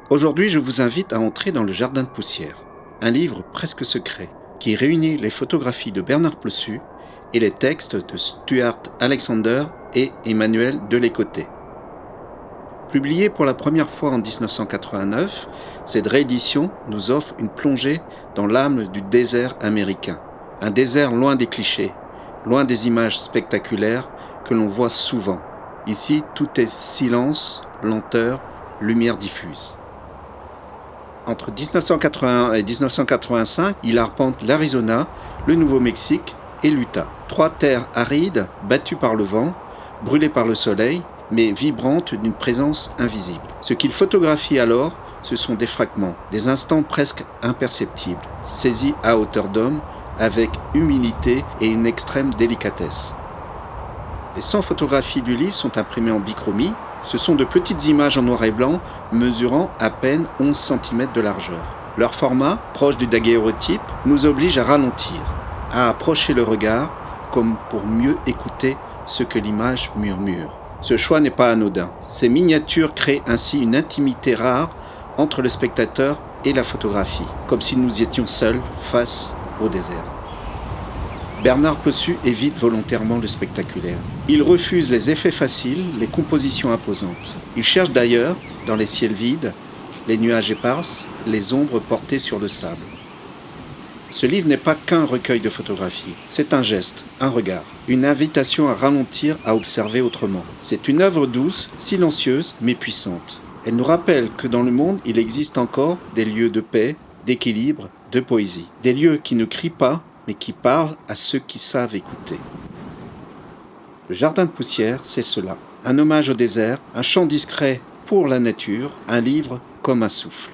Aujourd'hui, je vous invite à entrer dans le Jardin de poussière, un livre presque secret qui réunit les photographies de Bernard Plossu et les textes de Stuart Alexander et Emmanuel Delécoté. Publié pour la première fois en 1989, cette réédition nous offre une plongée dans l'âme du désert américain. Un désert loin des clichés, loin des images spectaculaires que l'on voit souvent. Ici, tout est silence, lenteur, lumière diffuse. Entre 1981 et 1985, il arpente l'Arizona, le Nouveau-Mexique et l'Utah. Trois terres arides, battues par le vent, brûlées par le soleil, mais vibrantes d'une présence invisible. Ce qu'il photographie alors, ce sont des fragments, des instants presque imperceptibles, saisis à hauteur d'homme, avec humilité et une extrême délicatesse. Les 100 photographies du livre sont imprimées en bichromie. Ce sont de petites images en noir et blanc, mesurant à peine 11 cm de largeur. Leur format, proche du daguerréotype, nous oblige à ralentir, à approcher le regard, comme pour mieux écouter ce que l'image murmure. Ce choix n'est pas anodin. Ces miniatures créent ainsi une intimité rare entre le spectateur et la photographie, comme si nous étions seuls face au désert. Bernard Plossu évite volontairement le spectaculaire. Il refuse les effets faciles, les compositions imposantes. Il cherche d'ailleurs, dans les ciels vides, les nuages éparses, les ombres portées sur le sable. Ce livre n'est pas qu'un recueil de photographies, c'est un geste, un regard, une invitation à ralentir, à observer autrement. C'est une œuvre douce, silencieuse, mais puissante. Elle nous rappelle que dans le monde, il existe encore des lieux de paix, d'équilibre, de poésie. Des lieux qui ne crient pas, mais qui parlent à ceux qui savent écouter. Le Jardin de poussière, c'est cela. Un hommage au désert, un chant discret pour la nature, un livre comme un souffle.